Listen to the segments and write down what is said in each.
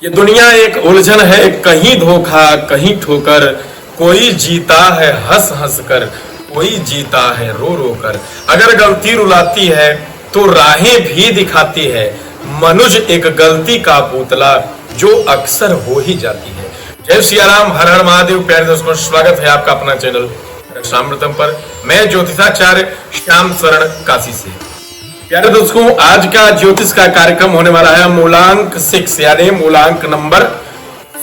ये दुनिया एक उलझन है, कहीं धोखा कहीं ठोकर, कोई जीता है हंस हंस कर, कोई जीता है रो रो कर। अगर गलती रुलाती है तो राहें भी दिखाती है, मनुज एक गलती का पुतला जो अक्सर हो ही जाती है। जय सिया राम, हर हर महादेव। प्यारे दोस्तों, स्वागत है आपका अपना चैनल रक्षामृतम पर। मैं ज्योतिषाचार्य श्याम शरण काशी से। प्यारे दोस्तों, आज का ज्योतिष का कार्यक्रम होने वाला है मूलांक 6 यानी मूलांक नंबर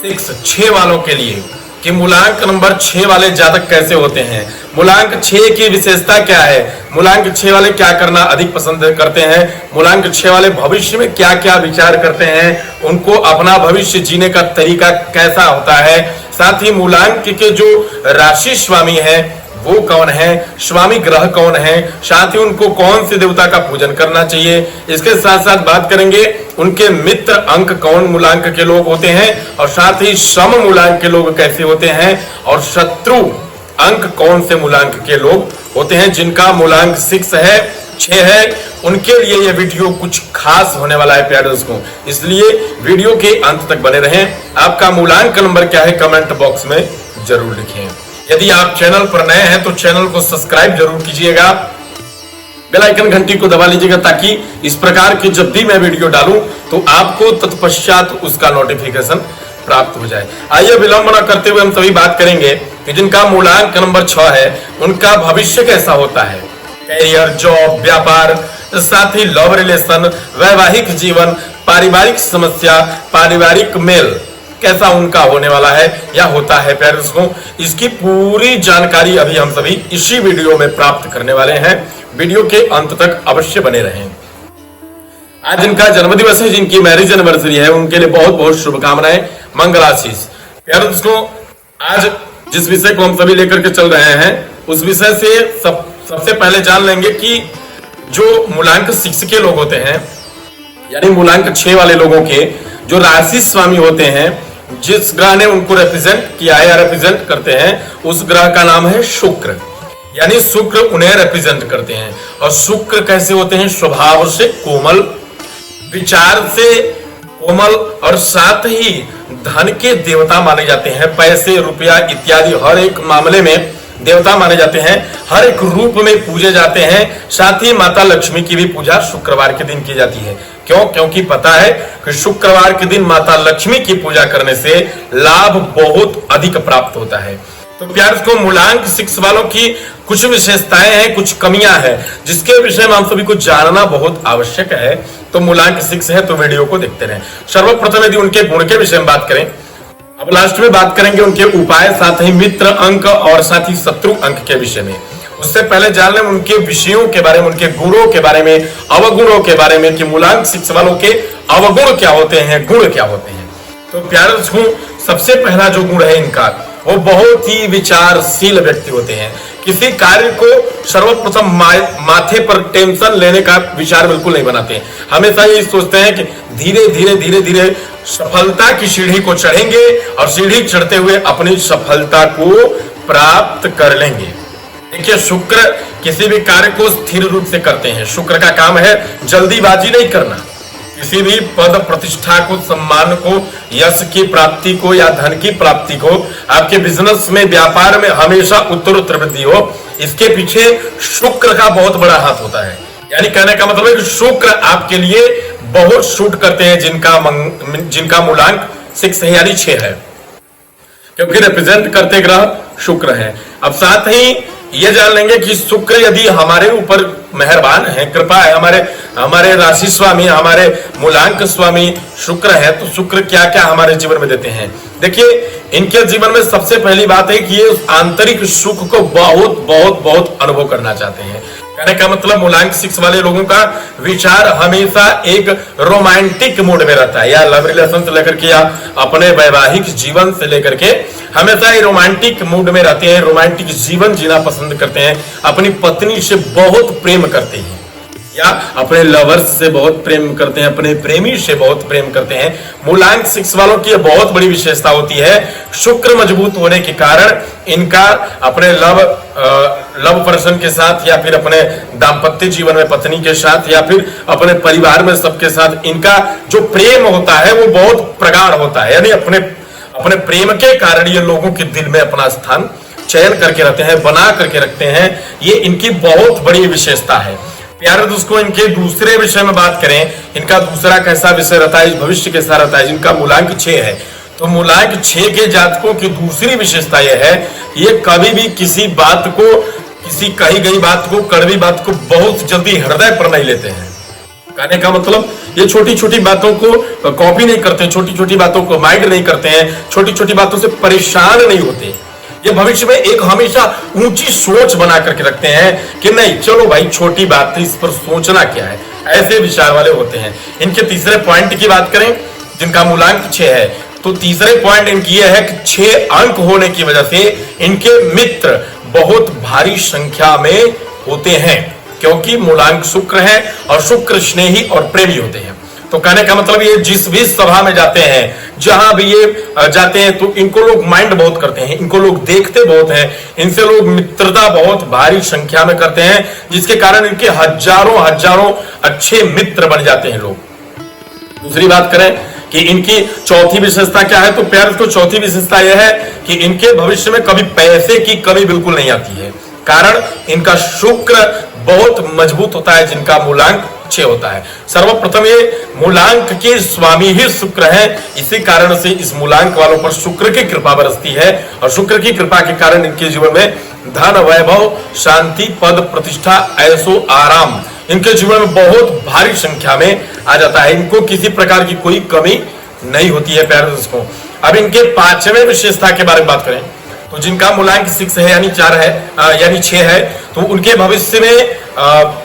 6 वालों के लिए कि मूलांक नंबर 6 वाले जातक कैसे होते हैं, मूलांक 6 की विशेषता क्या है, मूलांक 6 वाले क्या करना अधिक पसंद करते हैं, मूलांक 6 वाले भविष्य में क्या क्या विचार करते हैं, उनको अपना भविष्य जीने का तरीका कैसा होता है, साथ ही मूलांक के जो राशि स्वामी है वो कौन है, स्वामी ग्रह कौन है, साथ ही उनको कौन से देवता का पूजन करना चाहिए। इसके साथ साथ बात करेंगे उनके मित्र अंक कौन मूलांक के लोग होते हैं, और साथ ही सम मूलांक के लोग कैसे होते हैं, और शत्रु अंक कौन से मूलांक के लोग होते हैं। जिनका मूलांक 6 है उनके लिए यह वीडियो कुछ खास होने वाला है प्यारे दोस्तों, इसलिए वीडियो के अंत तक बने रहें। आपका मूलांक नंबर क्या है कमेंट बॉक्स में जरूर लिखें। यदि आप चैनल पर नए हैं तो चैनल को सब्सक्राइब जरूर कीजिएगा, बेल आइकन घंटी को दबा लीजिएगा ताकि इस प्रकार की जब भी मैं वीडियो डालूं तो आपको तत्पश्चात उसका नोटिफिकेशन प्राप्त हो जाए। आइए विलंब न करते हुए हम सभी बात करेंगे कि जिनका मूलांक नंबर 6 है उनका भविष्य कैसा होता है, कैरियर, जॉब, व्यापार, साथ ही लव रिलेशन, वैवाहिक जीवन, पारिवारिक समस्या, पारिवारिक मेल कैसा उनका होने वाला है या होता है। प्यारे दोस्तों, इसकी पूरी जानकारी अभी हम सभी इसी वीडियो में प्राप्त करने वाले हैं, वीडियो के अंत तक अवश्य बने रहें। आज जिनका जन्मदिवस है, जिनकी मैरिज एनिवर्सरी है, उनके लिए बहुत बहुत शुभकामनाएं, मंगलाशीष। प्यारे दोस्तों, आज जिस विषय को हम सभी लेकर के चल रहे हैं उस विषय से सबसे पहले जान लेंगे कि जो मूलांक 6 के लोग होते हैं यानी मूलांक 6 वाले लोगों के जो राशि स्वामी होते हैं, जिस ग्रह ने उनको रिप्रेजेंट किया है या रिप्रेजेंट करते हैं, उस ग्रह का नाम है शुक्र, यानी शुक्र उन्हें रिप्रेजेंट करते हैं। और शुक्र कैसे होते हैं, स्वभाव से कोमल, विचार से कोमल, और साथ ही धन के देवता माने जाते हैं। पैसे, रुपया इत्यादि हर एक मामले में देवता माने जाते हैं, हर एक रूप में पूजे जाते हैं। साथ ही माता लक्ष्मी की भी पूजा शुक्रवार के दिन की जाती है। क्यों? क्योंकि पता है कि शुक्रवार के दिन माता लक्ष्मी की पूजा करने से लाभ बहुत अधिक प्राप्त होता है। तो प्यारे को मूलांक 6 वालों की कुछ विशेषताएं हैं, कुछ कमियां हैं, जिसके विषय में हम सभी को जानना बहुत आवश्यक है। तो मूलांक 6 है तो वीडियो को देखते रहें। सर्वप्रथम यदि उनके गुण के विषय में बात करें, अब लास्ट में बात करेंगे उनके उपाय, साथ ही मित्र अंक और साथ ही शत्रु अंक के विषय में। उससे पहले जान लें उनके विषयों के बारे में, उनके गुणों के बारे में, अवगुणों के बारे में कि मूलांक 6 वालों के अवगुण क्या होते हैं, गुण क्या होते हैं। तो प्यारे दोस्तों, सबसे पहला जो गुण है इनका, वो बहुत ही विचारशील व्यक्ति होते हैं। किसी कार्य को सर्वप्रथम माथे पर टेंशन लेने का विचार बिल्कुल नहीं बनाते हैं। हमेशा ये सोचते हैं कि धीरे धीरे सफलता की सीढ़ी को चढ़ेंगे और सीढ़ी चढ़ते हुए अपनी सफलता को प्राप्त कर लेंगे। देखिए, शुक्र किसी भी कार्य को स्थिर रूप से करते हैं। शुक्र का काम है जल्दीबाजी नहीं करना, किसी भी पद प्रतिष्ठा को, सम्मान को, यश की प्राप्ति को या धन की प्राप्ति को, आपके बिजनेस में, व्यापार में हमेशा उत्तरोत्तर वृद्धि हो, इसके पीछे शुक्र का बहुत बड़ा हाथ होता है। यानी कहने का मतलब है कि शुक्र आपके लिए बहुत शूट करते हैं जिनका मूलांक 6 है यानी 6 है, क्योंकि रिप्रेजेंट करते ग्रह शुक्र है। अब साथ ही ये जान लेंगे कि शुक्र यदि हमारे ऊपर मेहरबान है, कृपा है, हमारे राशि स्वामी, हमारे मूलांक स्वामी शुक्र है, तो शुक्र क्या क्या हमारे जीवन में देते हैं। देखिए, इनके जीवन में सबसे पहली बात है कि ये उस आंतरिक सुख को बहुत बहुत बहुत अनुभव करना चाहते हैं। कहने का मतलब मूलांक 6 वाले लोगों का विचार हमेशा एक रोमांटिक मूड में रहता है, या लव रिलेशन से लेकर के या अपने वैवाहिक जीवन से लेकर के हमेशा ये रोमांटिक मूड में रहते हैं, रोमांटिक जीवन जीना पसंद करते हैं, अपनी पत्नी से बहुत प्रेम करते हैं। या अपने लवर्स से बहुत प्रेम करते हैं, अपने प्रेमी से बहुत प्रेम करते हैं। मूलांक 6 वालों की बहुत बड़ी विशेषता होती है, शुक्र मजबूत होने के कारण इनका अपने लव पर्सन के साथ या फिर अपने दाम्पत्य जीवन में पत्नी के साथ या फिर अपने परिवार में सबके साथ इनका जो प्रेम होता है वो बहुत प्रगाढ़ होता है। यानी अपने प्रेम के कारण ये लोगों के दिल में अपना स्थान चयन करके रखते हैं, बना करके रखते हैं। ये इनकी बहुत बड़ी विशेषता है। प्यारे दोस्तों, इनके दूसरे विषय में बात करें, इनका दूसरा कैसा विषय रहता है, भविष्य कैसा रहता है। जिनका मूलांक 6 है, तो मूलांक 6 के जातकों की दूसरी विशेषता यह है, ये कभी भी किसी बात को, किसी कही गई बात को, कड़वी बात को बहुत जल्दी हृदय पर नहीं लेते हैं। कहने का मतलब ये छोटी छोटी बातों को कॉपी नहीं करते, छोटी छोटी बातों को माइंड नहीं करते हैं, छोटी छोटी बातों से परेशान नहीं होते। ये भविष्य में एक हमेशा ऊंची सोच बना करके रखते हैं कि नहीं चलो भाई छोटी बात है, इस पर सोचना क्या है, ऐसे विचार वाले होते हैं। इनके तीसरे पॉइंट की बात करें, जिनका मूलांक 6 है, तो तीसरे पॉइंट इनकी यह है कि 6 अंक होने की वजह से इनके मित्र बहुत भारी संख्या में होते हैं, क्योंकि मूलांक शुक्र है और शुक्र स्नेही और प्रेमी होते हैं। तो कहने का मतलब ये जिस भी सभा में जाते हैं, जहां भी ये जाते हैं, तो इनको लोग माइंड बहुत करते हैं, इनको लोग देखते बहुत हैं, इनसे लोग मित्रता बहुत भारी संख्या में करते हैं, जिसके कारण इनके हजारों हजारों अच्छे मित्र बन जाते हैं लोग। दूसरी बात करें कि इनकी चौथी विशेषता क्या है, तो प्यार को चौथी विशेषता यह है कि इनके भविष्य में कभी पैसे की कमी बिल्कुल नहीं आती है। कारण इनका शुक्र बहुत मजबूत होता है, जिनका मूलांक 6 होता है। सर्वप्रथम ये मूलांक के स्वामी ही शुक्र है, इसी कारण से इस मूलांक वालों पर शुक्र की कृपा बरसती है और शुक्र की कृपा के कारण इनके जीवन में धन, वैभव, शांति, पद, प्रतिष्ठा, ऐशो आराम इनके जीवन में बहुत भारी संख्या में आ जाता है। इनको किसी प्रकार की कोई कमी नहीं होती है प्यारे दोस्तों। अब इनके 5वें विशेषता के बारे में बात करें, तो जिनका मूलांक 6 है यानी 4 है यानी 6 है, तो उनके भविष्य में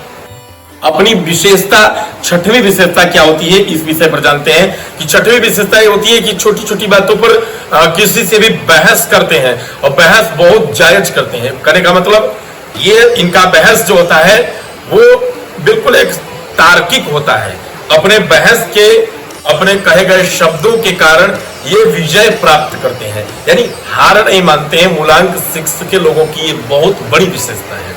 अपनी विशेषता 6वीं विशेषता क्या होती है, इस विषय पर जानते हैं कि 6वीं विशेषता ये होती है कि छोटी छोटी बातों पर किसी से भी बहस करते हैं और बहस बहुत जायज करते हैं। कहने का मतलब ये इनका बहस जो होता है वो बिल्कुल एक तार्किक होता है। अपने बहस के, अपने कहे गए शब्दों के कारण ये विजय प्राप्त करते हैं, यानी हार नहीं मानते हैं। मूलांक 6 के लोगों की ये बहुत बड़ी विशेषता है।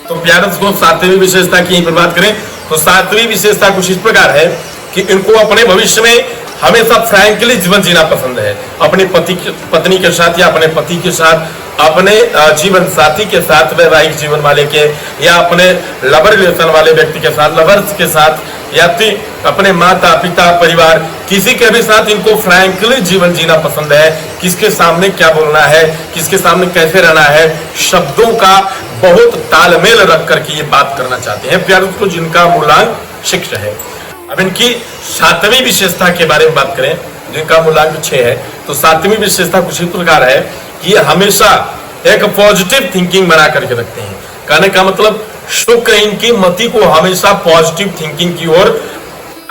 तो प्यारे दोस्तों, 7वीं विशेषता की पर बात करें, तो 7वीं विशेषता कुछ इस प्रकार है कि इनको अपने भविष्य में हमेशा फ्रैंकली जीवन जीना पसंद है। अपनी पत्नी के साथ या अपने पति के साथ, अपने जीवन साथी के साथ, वैवाहिक जीवन वाले के या अपने लवर रिलेशन वाले व्यक्ति के साथ, लवर्स के साथ, या फिर अपने माता पिता परिवार किसी के भी साथ इनको फ्रैंकली जीवन जीना पसंद है। किसके सामने क्या बोलना है, किसके सामने कैसे रहना है, शब्दों का बहुत तालमेल रख करके ये बात करना चाहते हैं प्यारे दोस्तों, जिनका मूलांक 6 है। अब इनकी 7वीं विशेषता के बारे में बात करें, जिनका मूलांक 6 है, तो 7वीं विशेषता कुछ इस प्रकार है कि ये हमेशा एक पॉजिटिव थिंकिंग बना करके रखते हैं। कहने का मतलब शुक्र इनकी मति को हमेशा पॉजिटिव थिंकिंग की ओर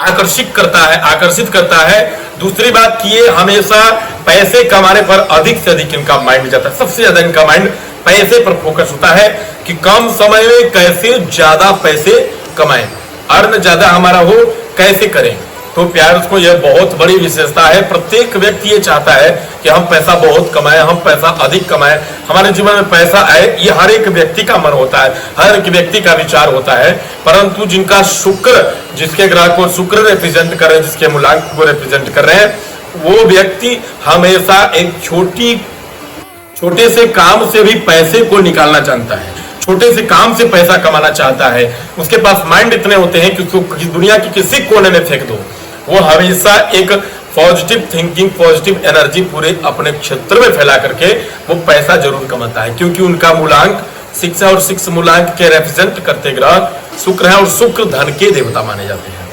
आकर्षित करता है। दूसरी बात कि ये हमेशा पैसे कमाने पर अधिक से अधिक इनका माइंड जाता है। सबसे ज्यादा इनका माइंड पैसे पर फोकस होता है कि कम समय में कैसे ज्यादा पैसे कमाएं, अर्न ज्यादा हमारा हो कैसे करें। तो प्यार उसको यह बहुत बड़ी विशेषता है। प्रत्येक व्यक्ति ये चाहता है कि हम पैसा बहुत कमाएं, हम पैसा अधिक कमाएं, हमारे जीवन में पैसा आए। ये हर एक व्यक्ति का मन होता है, हर एक व्यक्ति का विचार होता है। परंतु जिनका शुक्र, जिसके ग्रह को शुक्र रिप्रेजेंट कर रहे हैं, जिसके मूलांक को रिप्रेजेंट कर रहे हैं, वो व्यक्ति हमेशा एक छोटे से काम से भी पैसे को निकालना चाहता है, छोटे से काम से पैसा कमाना चाहता है। उसके पास माइंड इतने होते हैं कि उसको दुनिया के किसी कोने में फेंक दो, वो हमेशा एक पॉजिटिव थिंकिंग, पॉजिटिव एनर्जी पूरे अपने क्षेत्र में फैला करके वो पैसा जरूर कमाता है, क्योंकि उनका मूलांक 6 है और 6 मूलांक के रिप्रेजेंट करते ग्रह शुक्र है और शुक्र धन के देवता माने जाते हैं।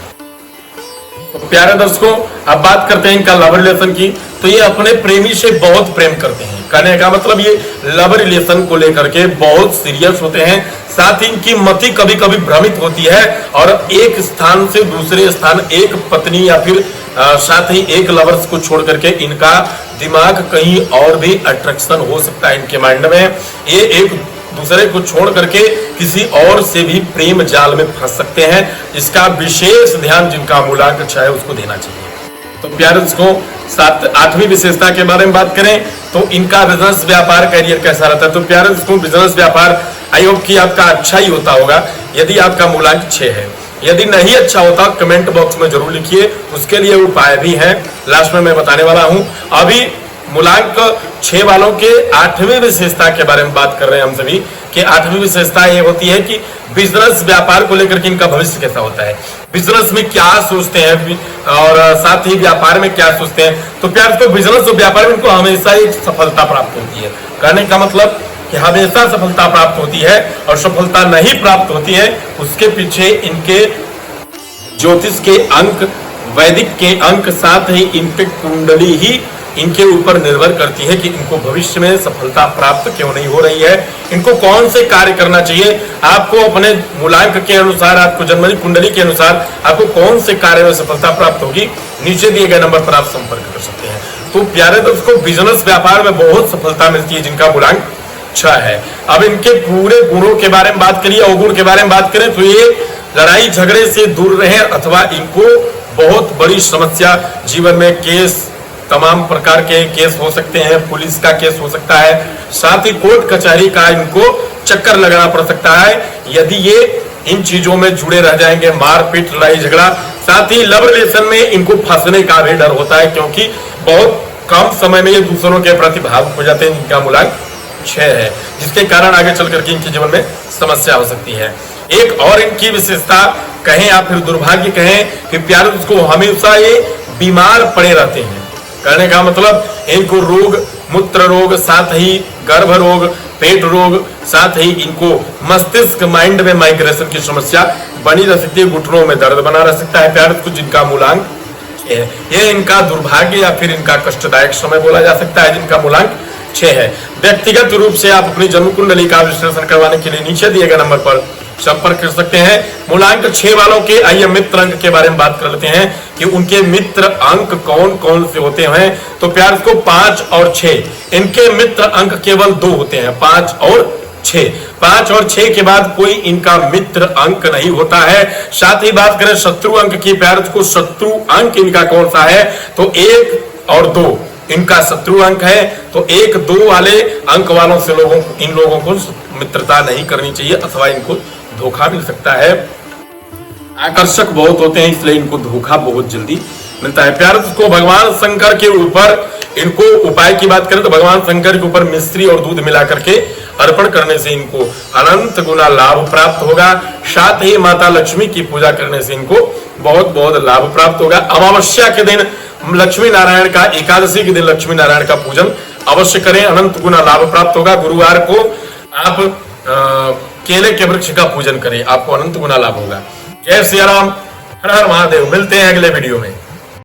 तो प्यारे दर्शकों, अब बात करते हैं इनका लव रिलेशन की। तो ये अपने प्रेमी से बहुत प्रेम करते हैं। कहने का मतलब ये लव रिलेशन को लेकर के बहुत सीरियस होते हैं। साथ ही इनकी मति कभी कभी भ्रमित होती है और एक स्थान से दूसरे स्थान, एक पत्नी या फिर साथ ही एक लवर्स को छोड़ करके इनका दिमाग कहीं और भी अट्रैक्शन हो सकता है इनके माइंड में। ये एक दूसरे को छोड़ करके किसी और से भी प्रेम जाल में फंस सकते हैं। इसका विशेष ध्यान जिनका मूलांक अच्छा है उसको देना चाहिए। तो प्यारे दोस्तों, 8वीं विशेषता के बारे में बात करें तो इनका बिजनेस व्यापार करियर कैसा रहता है। तो प्यारे दोस्तों, बिजनेस व्यापार आई होप कि आपका अच्छा ही होता होगा यदि आपका मूलांक 6 है। यदि नहीं अच्छा होता कमेंट बॉक्स में जरूर लिखिए, उसके लिए उपाय भी हैं, लास्ट में मैं बताने वाला हूं। अभी मूलांक 6 वालों के 8वीं विशेषता के बारे में बात कर रहे हैं हम सभी कि 8वीं विशेषता ये होती है कि बिजनेस व्यापार को लेकर के इनका भविष्य कैसा होता है, बिजनेस में क्या सोचते हैं और साथ ही व्यापार में क्या सोचते हैं। तो प्यार को बिजनेस और व्यापार में इनको हमेशा एक सफलता प्राप्त होती है। कहने का मतलब कि हमेशा सफलता प्राप्त होती है, और सफलता नहीं प्राप्त होती है उसके पीछे इनके ज्योतिष के अंक, वैदिक के अंक, साथ ही इनके कुंडली ही इनके ऊपर निर्भर करती है कि इनको भविष्य में सफलता प्राप्त क्यों नहीं हो रही है, इनको कौन से कार्य करना चाहिए। आपको अपने मूलांक के अनुसार, आपको जन्मनी कुंडली के अनुसार आपको कौन से कार्य में सफलता प्राप्त होगी, नीचे दिए गए नंबर पर आप संपर्क कर सकते हैं। तो प्यारे दोस्तों, बिजनेस व्यापार में बहुत सफलता मिलती है जिनका मूलांक 6 है। अब इनके पूरे गुणों के बारे में बात करिए, अवगुण के बारे में बात करें तो ये लड़ाई झगड़े से दूर रहे, अथवा इनको बहुत बड़ी समस्या जीवन में केस, तमाम प्रकार के केस हो सकते हैं, पुलिस का केस हो सकता है, साथ ही कोर्ट कचहरी का इनको चक्कर लगाना पड़ सकता है यदि ये इन चीजों में जुड़े रह जाएंगे, मारपीट, लड़ाई झगड़ा, साथ ही लव रिलेशन में इनको फंसने का भी डर होता है क्योंकि बहुत कम समय में ये दूसरों के प्रति भावुक हो जाते हैं। इनका मूलांक 6 है, जिसके कारण आगे चल करके इनके जीवन में समस्या हो सकती है। एक और इनकी विशेषता कहें या फिर दुर्भाग्य कहें कि प्यारे उसको हमेशा ये बीमार पड़े रहते हैं। कहने का मतलब इनको रोग, मूत्र रोग, साथ ही गर्भ रोग, पेट रोग, साथ ही इनको मस्तिष्क, माइंड में माइग्रेशन की समस्या बनी रह सकती है, घुटनों में दर्द बना रह सकता है। प्यारे कुछ जिनका मूलांक ये इनका दुर्भाग्य या फिर इनका कष्टदायक समय बोला जा सकता है जिनका मूलांक 6 है। व्यक्तिगत रूप से आप अपनी जन्म कुंडली का विश्लेषण करवाने के लिए नीचे दिए गए नंबर पर संपर्क कर सकते हैं। मूलांक 6 वालों के आइए मित्र अंक के बारे में बात कर लेते हैं कि उनके मित्र अंक कौन कौन से होते हैं। तो प्यार को 5 और 6 इनके मित्र अंक केवल 2 होते हैं, 5 और 6। 5 और 6 के बाद कोई इनका मित्र अंक नहीं होता है। साथ ही बात करें शत्रु अंक की, प्यार को शत्रु अंक इनका कौन सा है तो 1 और 2 इनका शत्रु अंक है। तो 1, 2 वाले अंक वालों से इन लोगों को मित्रता नहीं करनी चाहिए, अथवा इनको धोखा मिल सकता है। आकर्षक बहुत होते हैं इसलिए इनको धोखा बहुत जल्दी मिलता है। प्यार को भगवान शंकर के ऊपर इनको उपाय की बात करें तो भगवान शंकर के ऊपर मिश्री और दूध मिला करके अर्पण करने से इनको अनंत गुना लाभ प्राप्त होगा। साथ ही माता लक्ष्मी की पूजा करने से इनको बहुत बहुत लाभ प्राप्त होगा। अमावस्या के दिन लक्ष्मी नारायण का, एकादशी के दिन लक्ष्मी नारायण का पूजन अवश्य करें, अनंत गुना लाभ प्राप्त होगा। गुरुवार को आप केले के वृक्ष का पूजन करें, आपको अनंत गुना लाभ होगा। जय श्री राम, हर हर महादेव। मिलते हैं अगले वीडियो में।